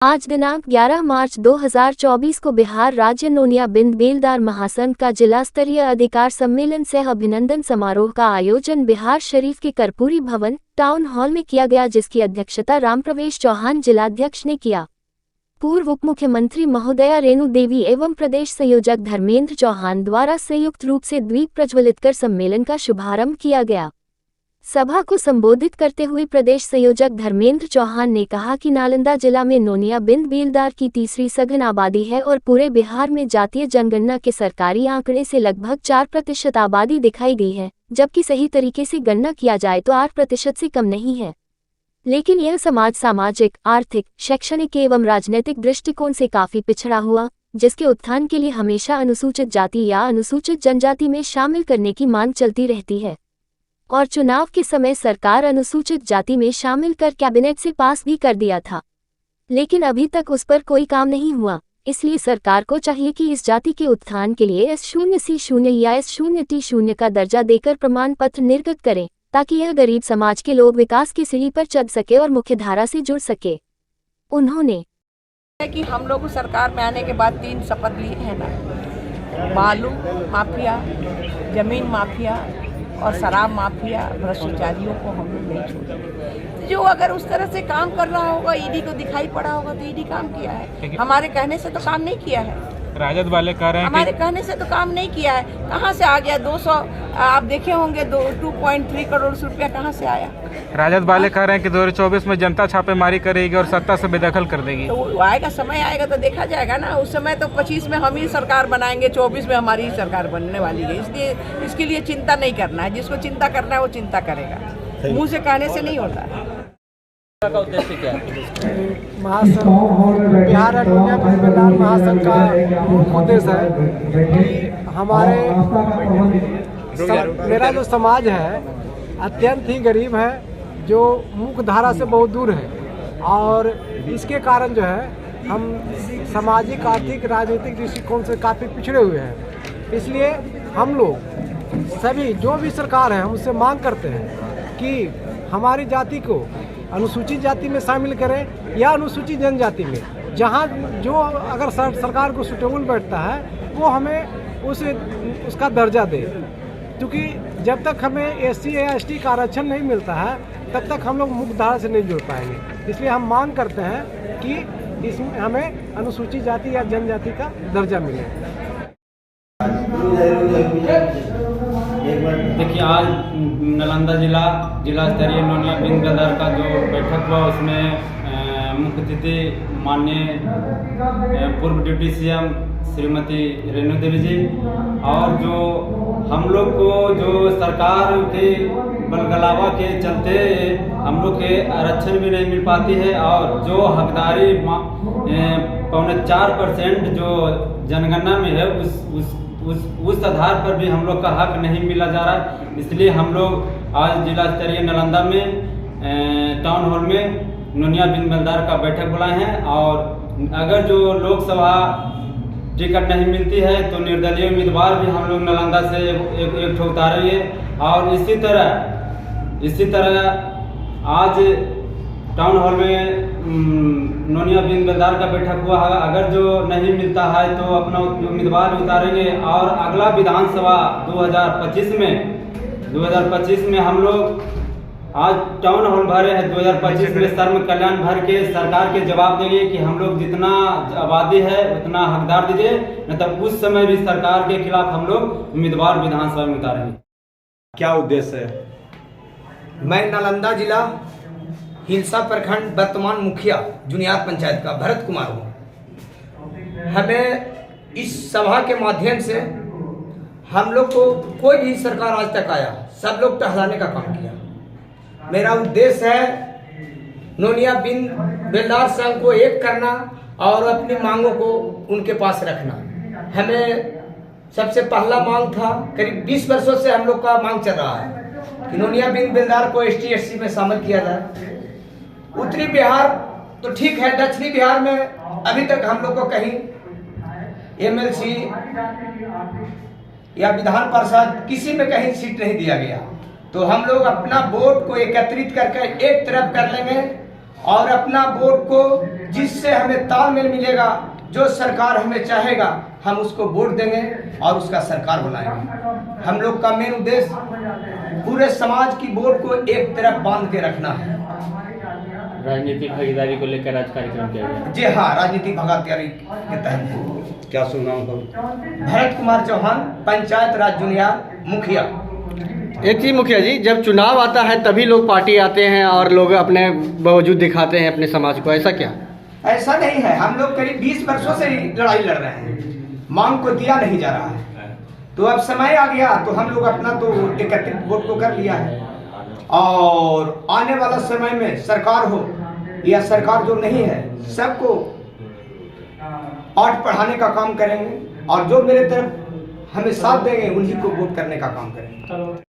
आज दिनांक 11 मार्च 2024 को बिहार राज्य नोनिया बिंद बेलदार महासंघ का जिला स्तरीय अधिकार सम्मेलन सह अभिनंदन समारोह का आयोजन बिहार शरीफ के कर्पूरी भवन टाउन हॉल में किया गया, जिसकी अध्यक्षता रामप्रवेश चौहान जिलाध्यक्ष ने किया। पूर्व उप मुख्यमंत्री महोदया रेणु देवी एवं प्रदेश संयोजक धर्मेंद्र चौहान द्वारा संयुक्त रूप से द्वीप प्रज्वलित कर सम्मेलन का शुभारंभ किया गया। सभा को संबोधित करते हुए प्रदेश संयोजक धर्मेंद्र चौहान ने कहा कि नालंदा जिला में नोनिया बिंद बेलदार की तीसरी सघन आबादी है और पूरे बिहार में जातीय जनगणना के सरकारी आंकड़े से लगभग 4% आबादी दिखाई गई है, जबकि सही तरीके से गणना किया जाए तो 8% से कम नहीं है। लेकिन यह समाज सामाजिक, आर्थिक, शैक्षणिक एवं राजनीतिक दृष्टिकोण से काफी पिछड़ा हुआ, जिसके उत्थान के लिए हमेशा अनुसूचित जाति या अनुसूचित जनजाति में शामिल करने की मांग चलती रहती है और चुनाव के समय सरकार अनुसूचित जाति में शामिल कर कैबिनेट से पास भी कर दिया था, लेकिन अभी तक उस पर कोई काम नहीं हुआ। इसलिए सरकार को चाहिए कि इस जाति के उत्थान के लिए S0C0 या S0T0 का दर्जा देकर प्रमाण पत्र निर्गत करें, ताकि यह गरीब समाज के लोग विकास की सीढ़ी पर चढ़ सके और मुख्यधारा से जुड़ सके। उन्होंने कि हम लोग सरकार में आने के बाद 3 शपथ लिए हैं ना, बालू माफिया, जमीन माफिया और शराब माफिया, भ्रष्टाचारियों को हम लोग नहीं छोड़ेंगे। जो अगर उस तरह से काम कर रहा होगा, ईडी को दिखाई पड़ा होगा तो ईडी काम किया है, हमारे कहने से तो काम नहीं किया है। राजद वाले कह रहे हैं हमारे कहने से तो काम नहीं किया है। कहाँ से आ गया 200? आप देखे होंगे 2.3 करोड़ रुपया कहाँ से आया। राजद वाले कह रहे हैं कि 2024 में जनता छापेमारी करेगी और सत्ता से बेदखल कर देगी। तो आएगा, समय आएगा तो देखा जाएगा ना। उस समय तो 25 में हम ही सरकार बनाएंगे, 24 में हमारी ही सरकार बनने वाली है। इसलिए इसके लिए चिंता नहीं करना है। जिसको चिंता करना है वो चिंता करेगा, मुँह से कहने से नहीं होता है। का उद्देश्य क्या है? महासंघ बिहार नोनिया बिंद बेलदार महासंघ का मुख्य उद्देश्य है कि हमारे मेरा जो समाज है अत्यंत ही गरीब है, जो मुख्य धारा से बहुत दूर है और इसके कारण जो है हम सामाजिक, आर्थिक, राजनीतिक दृष्टिकोण से काफ़ी पिछड़े हुए हैं। इसलिए हम लोग सभी जो भी सरकार है हम उससे मांग करते हैं कि हमारी जाति को अनुसूचित जाति में शामिल करें या अनुसूचित जनजाति में, जहां जो अगर सरकार को सुटेबल बैठता है वो हमें उसका दर्जा दे। क्योंकि जब तक हमें SC या ST का आरक्षण नहीं मिलता है तब तक हम लोग मुख्य धारा से नहीं जुड़ पाएंगे। इसलिए हम मांग करते हैं कि इसमें हमें अनुसूचित जाति या जनजाति का दर्जा मिले। देखिए, आज नालंदा जिला स्तरीय नोनिया बिंद बेलदार का जो बैठक हुआ उसमें मुख्य अतिथि माननीय पूर्व डिप्टी CM श्रीमती रेणु देवी जी, और जो हम लोग को जो सरकार के बलगलावा के चलते हम लोग के आरक्षण भी नहीं मिल पाती है और जो हकदारी 4% जो जनगणना में है उस आधार पर भी हम लोग का हक नहीं मिला जा रहा है। इसलिए हम लोग आज जिला स्तरीय नालंदा में टाउन हॉल में नोनिया बिंद बेलदार का बैठक बुलाए हैं और अगर जो लोकसभा टिकट नहीं मिलती है तो निर्दलीय उम्मीदवार भी हम लोग नालंदा से एक उतारेंगे। और इसी तरह आज टाउन हॉल में नोनिया बिंद बेलदार का बैठक हुआ है। अगर जो नहीं मिलता है तो अपना उम्मीदवार उतारेंगे और अगला विधानसभा 2025 में हम लोग आज टाउन हॉल भरे हैं। 2025 में सर्व कल्याण भर के सरकार के जवाब देंगे कि हम लोग जितना आबादी है उतना हकदार दीजिए, न तब उस समय भी सरकार के खिलाफ हम लोग उम्मीदवार विधानसभा में उतारेंगे। क्या उद्देश्य है? मैं नालंदा जिला हिलसा प्रखंड वर्तमान मुखिया जुनियाद पंचायत का भरत कुमार हूँ। हमें इस सभा के माध्यम से हम लोग को कोई भी सरकार आज तक आया सब लोग टहलाने का काम किया। मेरा उद्देश्य है नोनिया बिंद बेलदार संघ को एक करना और अपनी मांगों को उनके पास रखना। हमें सबसे पहला मांग था, करीब 20 वर्षों से हम लोग का मांग चल रहा है कि नोनिया बिंद बेलदार को ST SC में शामिल किया जाए। उत्तरी बिहार तो ठीक है, दक्षिणी बिहार में अभी तक हम लोग को कहीं MLC या विधान पार्षद किसी में कहीं सीट नहीं दिया गया। तो हम लोग अपना वोट को एकत्रित करके एक तरफ कर लेंगे और अपना वोट को जिससे हमें तालमेल मिलेगा, जो सरकार हमें चाहेगा, हम उसको वोट देंगे और उसका सरकार बनाएंगे। हम लोग का मेन उद्देश्य पूरे समाज की वोट को एक तरफ बांध के रखना है। राजनीतिक भागीदारी को लेकर आज कार्यक्रम किया गया। जी हाँ, राजनीतिक भागीदारी के तहत। क्या सुनाम हो? भरत कुमार चौहान, पंचायत राज जुनियार मुखिया। एक चीज मुखिया जी, जब चुनाव आता है तभी लोग पार्टी आते हैं और लोग अपने बावजूद दिखाते हैं अपने समाज को, ऐसा क्या? ऐसा नहीं है। हम लोग करीब 20 वर्षों से लड़ाई लड़ रहे हैं, मांग को दिया नहीं जा रहा है। तो अब समय आ गया तो हम लोग अपना तो एकत्रित वोट को कर लिया है, और आने वाला समय में सरकार हो या सरकार जो नहीं है, सबको पाठ पढ़ाने का काम करेंगे, और जो मेरे तरफ हमें साथ देंगे उन्हीं को वोट करने का काम करेंगे।